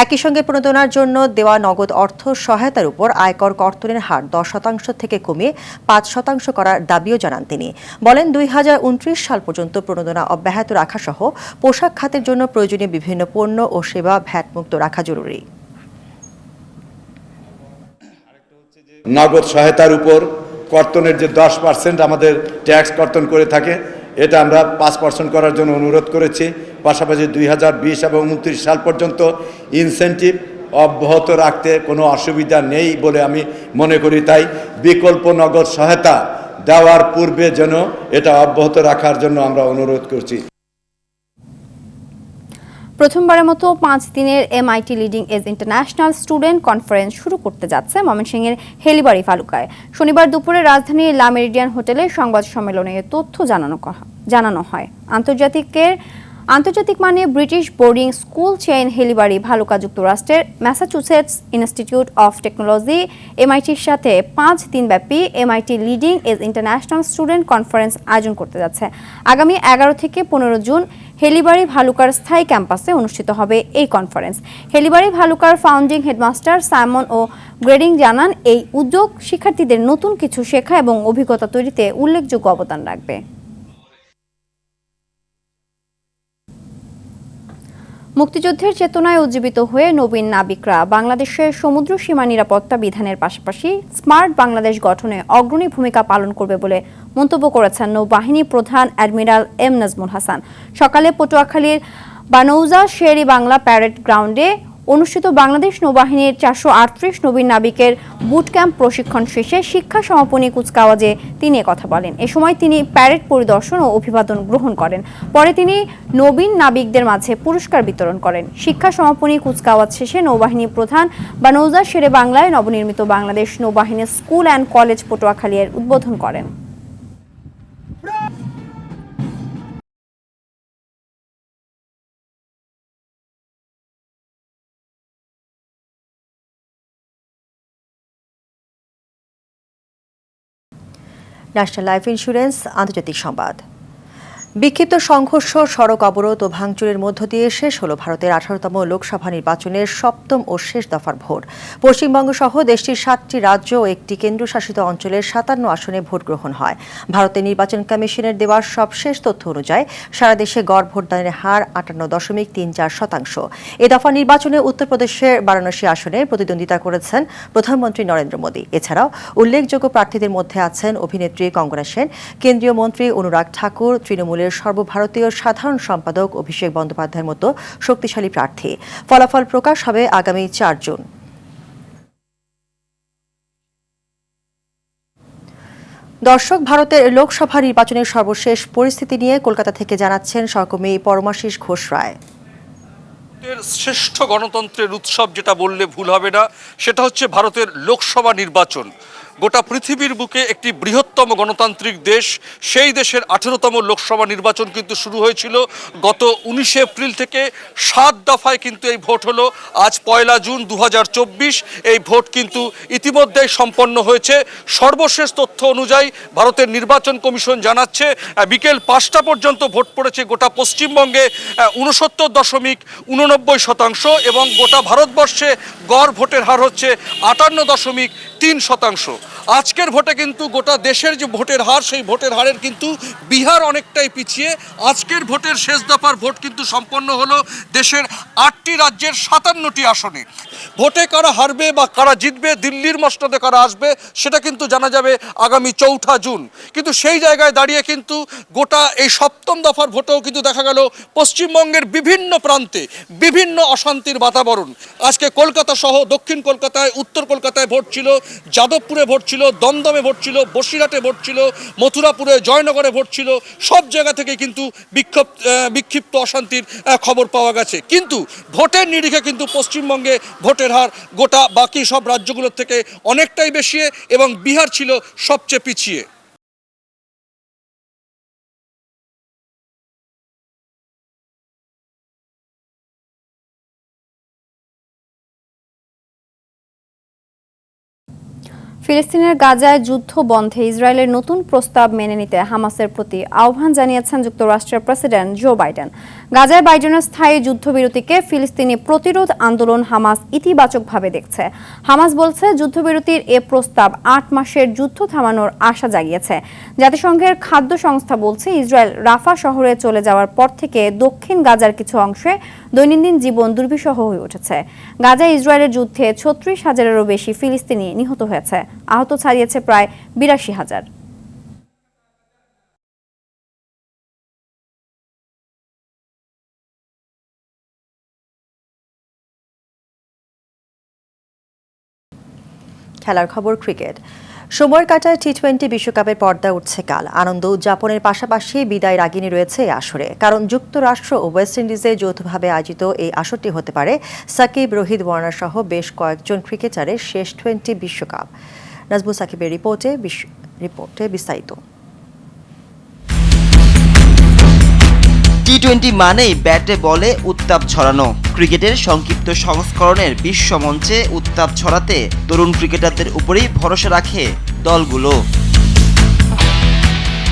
একই সঙ্গে প্রণোদনার জন্য দেওয়া নগদ অর্থ সহায়তার উপর আয়কর কর্তনের হার 10% থেকে কমিয়ে 5% করার দাবিও জানান তিনি। বলেন 2029 সাল পর্যন্ত প্রণোদনা অব্যাহত রাখা সহ পোশাক খাতের জন্য প্রয়োজনীয় বিভিন্ন পণ্য ও সেবা ভ্যাট মুক্ত রাখা জরুরি। নগদ সহায়তার উপর কর্তনের যে 10% আমাদের ট্যাক্স কর্তন করে থাকে, এটা আমরা 5% করার জন্য অনুরোধ করেছি। পাশাপাশি 2020 এবং 29 সাল পর্যন্ত ইনসেন্টিভ অব্যাহত রাখতে কোনো অসুবিধা নেই বলে আমি মনে করি। তাই বিকল্প নগদ সহায়তা দেওয়ার পূর্বে যেন এটা অব্যাহত রাখার জন্য আমরা অনুরোধ করছি। প্রথমবারের মতো 5 দিনের MIT leading edge international student conference শুরু করতে যাচ্ছে ময়মনসিংহের হেলিবাড়ি ভালুকায়। শনিবার দুপুরে রাজধানীর লা মেরিডিয়ান হোটেলে সংবাদ সম্মেলনে তথ্য জানানো হয়। আন্তর্জাতিক মানে British boarding school chain Haileybury Bhaluka যুক্তরাষ্ট্রের ম্যাসাচুসেটস ইনস্টিটিউট অফ টেকনোলজি এমআইটির সাথে 5 দিনব্যাপী MIT leading edge international student conference আয়োজন করতে যাচ্ছে। আগামী 11 থেকে 15 জুন হেলিবাড়ি ভালুকার স্থায়ী ক্যাম্পাসে অনুষ্ঠিত হবে এই কনফারেন্স। হেলিবাড়ি ভালুকার ফাউন্ডিং হেডমাস্টার সাইমন ও গ্রেডিং জানান, এই উদ্যোগ শিক্ষার্থীদের নতুন কিছু শেখা এবং অভিজ্ঞতা তৈরিতে উল্লেখযোগ্য অবদান রাখবে। মুক্তিযুদ্ধের চেতনায় উজ্জীবিত হয়ে নবীন নাবিকরা বাংলাদেশের সমুদ্র সীমা নিরাপত্তা বিধানের পাশাপাশি স্মার্ট বাংলাদেশ গঠনে অগ্রণী ভূমিকা পালন করবে বলে মন্তব্য করেছেন নৌবাহিনী প্রধান অ্যাডমিরাল এম নাজমুল হাসান। সকালে পটুয়াখালীর বানৌজা শেরি বাংলা প্যারেড গ্রাউন্ডে অনুষ্ঠিত বাংলাদেশ নৌবাহিনীর 438 নবীন নাবিকের বুট ক্যাম্প প্রশিক্ষণ শেষে শিক্ষা সমাপনী কুচকাওয়াজে তিনি কথা বলেন। এ সময় তিনি প্যারেড পরিদর্শন ও অভিবাদন গ্রহণ করেন। পরে তিনি নবীন নাবিকদের মাঝে পুরস্কার বিতরণ করেন। শিক্ষা সমাপনী কুচকাওয়াজ শেষে নৌবাহিনী প্রধান বানৌজা শেরে বাংলায় নবনির্মিত বাংলাদেশ নৌবাহিনী স্কুল অ্যান্ড কলেজ পটুয়াখালী এর উদ্বোধন করেন। ন্যাশনাল লাইফ ইন্স্যুরেন্স আন্তর্জাতিক সংবাদ। বিক্ষিপ্ত সংঘর্ষ, সড়ক অবরোধ ও ভাঙচুরের মধ্য দিয়ে শেষ হলো ভারতের 18তম লোকসভা নির্বাচনের 7ম ও শেষ দফার ভোট। পশ্চিমবঙ্গ সহ দেশটির 7টি রাজ্য ও একটি কেন্দ্রশাসিত অঞ্চলের 57 আসনে ভোট গ্রহণ হয়। ভারতের নির্বাচন কমিশনের দেওয়া সবশেষ তথ্য অনুযায়ী সারা দেশে গড় ভোটদানের হার 58.34%। এ দফা নির্বাচনে উত্তরপ্রদেশের বারাণসী আসনে প্রতিদ্বন্দ্বিতা করেছেন প্রধানমন্ত্রী নরেন্দ্র মোদী। এছাড়াও উল্লেখযোগ্য প্রার্থীদের মধ্যে আছেন অভিনেত্রী কঙ্গনা সেন, কেন্দ্রীয় মন্ত্রী অনুরাগ ঠাকুর, তৃণমূলের সর্বভারতীয় সাধারণ সম্পাদক অভিষেক বন্দ্যোপাধ্যায়ের মতো শক্তিশালী প্রার্থী। ফলাফল প্রকাশ হবে আগামী 4 জুন। দর্শক, ভারতের লোকসভা নির্বাচনের সর্বশেষ পরিস্থিতি নিয়ে কলকাতা থেকে জানাচ্ছেন সহকর্মী পরমাশিস ঘোষ রায়। শ্রেষ্ঠ গণতন্ত্রের উৎসব যেটা বললে ভুল হবে না, সেটা হচ্ছে ভারতের লোকসভা নির্বাচন। গোটা পৃথিবীর বুকে একটি বৃহত্তম গণতান্ত্রিক দেশ, সেই দেশের 18তম লোকসভা নির্বাচন কিন্তু শুরু হয়েছিল গত 19 এপ্রিল থেকে। 7 দফায় কিন্তু এই ভোট হলো। আজ 1 জুন 2024 এই ভোট কিন্তু ইতিমধ্যেই সম্পন্ন হয়েছে। সর্বশেষ তথ্য অনুযায়ী ভারতের নির্বাচন কমিশন জানাচ্ছে বিকেল 5টা পর্যন্ত ভোট পড়েছে গোটা পশ্চিমবঙ্গে 69.89% এবং গোটা ভারতবর্ষে গড় ভোটের হার হচ্ছে 58.3%। আজকের ভোটে কিন্তু গোটা দেশের যে ভোটের হার, সেই ভোটের হারের কিন্তু বিহার অনেকটাই পিছিয়ে। আজকের ভোটের শেষ দফার ভোট কিন্তু সম্পন্ন হলো দেশের 8টি রাজ্যের 57টি আসনে। ভোটে কারা হারবে বা কারা জিতবে, দিল্লির মসনদে কারা আসবে, সেটা কিন্তু জানা যাবে আগামী 4 জুন। কিন্তু সেই জায়গায় দাঁড়িয়ে কিন্তু গোটা এই 7ম দফার ভোটেও কিন্তু দেখা গেল পশ্চিমবঙ্গের বিভিন্ন প্রান্তে বিভিন্ন অশান্তির বাতাবরণ। আজকে কলকাতা সহ দক্ষিণ কলকাতায়, উত্তর কলকাতায় ভোট ছিল, যাদবপুরে ভোট ছিল, দমদমে ভোট ছিল, বসিরহাটে ভোট ছিল, মথুরাপুরে, জয়নগরে ভোট ছিল। সব জায়গা থেকে কিন্তু বিক্ষিপ্ত অশান্তির খবর পাওয়া গেছে। কিন্তু ভোটের নিরিখে কিন্তু পশ্চিমবঙ্গে ভোটের হার গোটা বাকি সব রাজ্যগুলোর থেকে অনেকটাই বেশি এবং বিহার ছিল সবচেয়ে পিছিয়ে। ফিলিস্তিনের গাজায় যুদ্ধ বন্ধে ইসরায়েলের নতুন প্রস্তাব মেনে নিতে হামাসের প্রতি আহ্বান জানিয়েছেন যুক্তরাষ্ট্রের প্রেসিডেন্ট জো বাইডেন। গাজায় বাইডেনের স্থায়ী যুদ্ধবিরতিকে ফিলিস্তিনি প্রতিরোধ আন্দোলন হামাস ইতিবাচকভাবে দেখছে। হামাস বলছে যুদ্ধবিরতির এ প্রস্তাব 8 মাসের যুদ্ধ থামানোর আশা জাগিয়েছে। জাতিসংঘের খাদ্য সংস্থা বলছে ইসরায়েল রাফা শহরে চলে যাওয়ার পর থেকে দক্ষিণ গাজার কিছু অংশে দৈনন্দিন জীবন দুর্বিষহ হয়ে উঠেছে। গাজায় ইসরায়েলের যুদ্ধে 36,000-এরও বেশি ফিলিস্তিনি নিহত হয়েছে, আহত ছাড়িয়েছে প্রায় 82,000। খেলার খবর ক্রিকেট। সময়ের কাটায় টি-20 বিশ্বকাপের পর্দায় উঠছে কাল। আনন্দ উদযাপনের পাশাপাশি বিদায় রাগিনী রয়েছে এই আসরে, কারণ যুক্তরাষ্ট্র ও ওয়েস্ট ইন্ডিজে যৌথভাবে আয়োজিত এই আসরটি হতে পারে সাকিব, রোহিত, ওয়ার্নার সহ বেশ কয়েকজন ক্রিকেটারের শেষ 20 বিশ্বকাপ। নাজমুল সাকিবের রিপোর্টে বিস্তারিত। টি-20 মানেই ব্যাটে বলে উত্তাপ ছড়ানো। ক্রিকেটের সংক্ষিপ্ত সংস্করণের বিশ্ব মঞ্চে উত্তাপ ছড়াতে তরুণ ক্রিকেটারদের উপরেই ভরসা রাখে দলগুলো।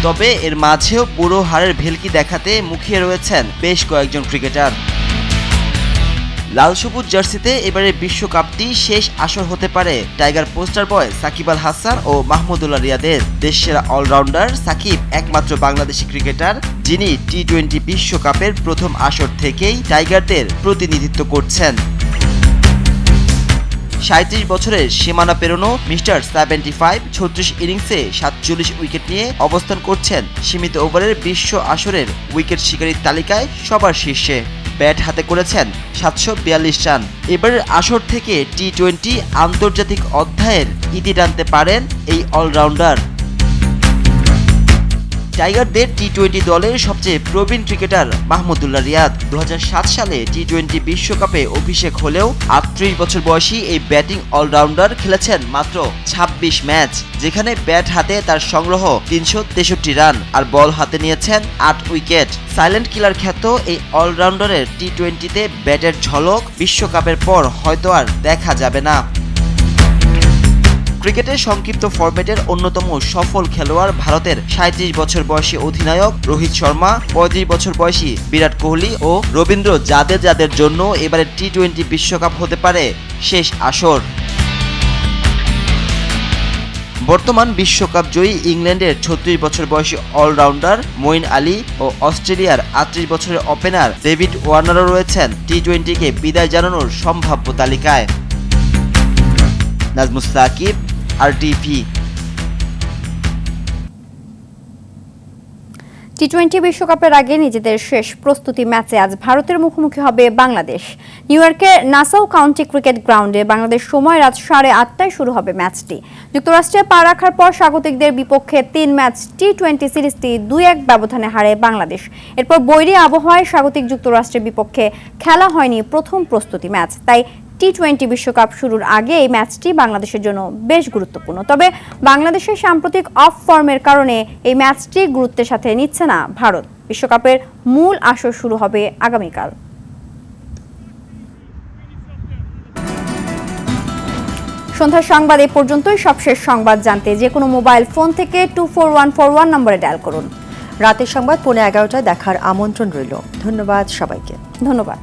তবে এর মাঝেও পুরো হারের ভেলকি দেখাতে মুখিয়ে রয়েছেন বেশ কয়েকজন ক্রিকেটার। লাল সবুজ জার্সিতে এবারে বিশ্বকাপটি শেষ আসর হতে পারে টাইগার পোস্টার বয় সাকিব আল হাসান ও মাহমুদুল্লাহ রিয়াদের। দেশসেরা অলরাউন্ডার সাকিব একমাত্র বাংলাদেশি ক্রিকেটার যিনি টি-20 বিশ্বকাপের প্রথম আসর থেকেই টাইগারদের প্রতিনিধিত্ব করছেন। 37 বছরের সীমানা পেরোনো মিস্টার 75 36 ইনিংসে 47 উইকেট নিয়ে অবস্থান করছেন সীমিত ওভারের বিশ্ব আসরের উইকেট শিকারীর তালিকায় সবার শীর্ষে। ব্যাট হাতে করেছেন 742 রান। এবারের আসর থেকে টি-20 আন্তর্জাতিক অধ্যায়ের ইতি টানতে পারেন এই অলরাউন্ডার। টাইগারদের টি-20 দলের সবচেয়ে প্রবীণ ক্রিকেটার মাহমুদুল্লাহ রিয়াদ 2007 সালে টি-20 বিশ্বকাপে অভিষেক হলেও 38 বছর বয়সী এই ব্যাটিং অলরাউন্ডার খেলেছেন মাত্র 26 ম্যাচ, যেখানে ব্যাট হাতে তার সংগ্রহ 363 রান আর বল হাতে নিয়েছেন 8 উইকেট। সাইলেন্ট কিলার খ্যাত এই অলরাউন্ডারের টি-20তে ব্যাটের ঝলক বিশ্বকাপের পর হয়তো আর দেখা যাবে না। ক্রিকেটের সংক্ষিপ্ত ফরম্যাটের অন্যতম সফল খেলোয়াড় ভারতের 37 বছর বয়সী অধিনায়ক রোহিত শর্মা, 35 বছর বয়সী বিরাট কোহলি ও রবীন্দ্র জাদেজাদের জন্য এবারে টি-20 বিশ্বকাপ হতে পারে শেষ আসর। বর্তমান বিশ্বকাপ জয়ী ইংল্যান্ডের 36 বছর বয়সী অলরাউন্ডার মঈন আলী ও অস্ট্রেলিয়ার 38 বছরের ওপেনার ডেভিড ওয়ার্নারও রয়েছেন টি-20কে বিদায় জানানোর সম্ভাব্য তালিকায়। নাজমুল সাকিব, আরটিভি। টি-20 বিশ্বকাপের আগে নিজেদের শেষ প্রস্তুতি ম্যাচে আজ ভারতের মুখোমুখি হবে বাংলাদেশ। নিউ ইয়র্কের নাসাউ কাউন্টি ক্রিকেট গ্রাউন্ডে বাংলাদেশ সময় রাত 8:30টায় শুরু হবে ম্যাচটি। যুক্তরাষ্ট্রে পা রাখার পর স্বাগতিকদের বিপক্ষে 3 ম্যাচ টি-20 সিরিজটি 2-1 ব্যবধানে হারে বাংলাদেশ। এরপর বৈরী আবহাওয়ায় স্বাগতিক যুক্তরাষ্ট্রের বিপক্ষে খেলা হয়নি প্রথম প্রস্তুতি ম্যাচ, তাই টি-20 বিশ্বকাপ শুরুর আগে এই ম্যাচটি বাংলাদেশের জন্য বেশ গুরুত্বপূর্ণ। তবে বাংলাদেশের সাম্প্রতিক অফ ফর্মের কারণে এই ম্যাচটি গুরুত্বের সাথে নিচ্ছে না ভারত। বিশ্বকাপের মূল আসর শুরু হবে আগামীকাল। সন্ধ্যার সংবাদ এ পর্যন্তই। সবশেষ সংবাদ জানতে যে কোনো মোবাইল ফোন থেকে 24141 নম্বরে ডায়াল করুন। রাতের সংবাদ 11:15টায় দেখার আমন্ত্রণ রইল। ধন্যবাদ সবাইকে। ধন্যবাদ।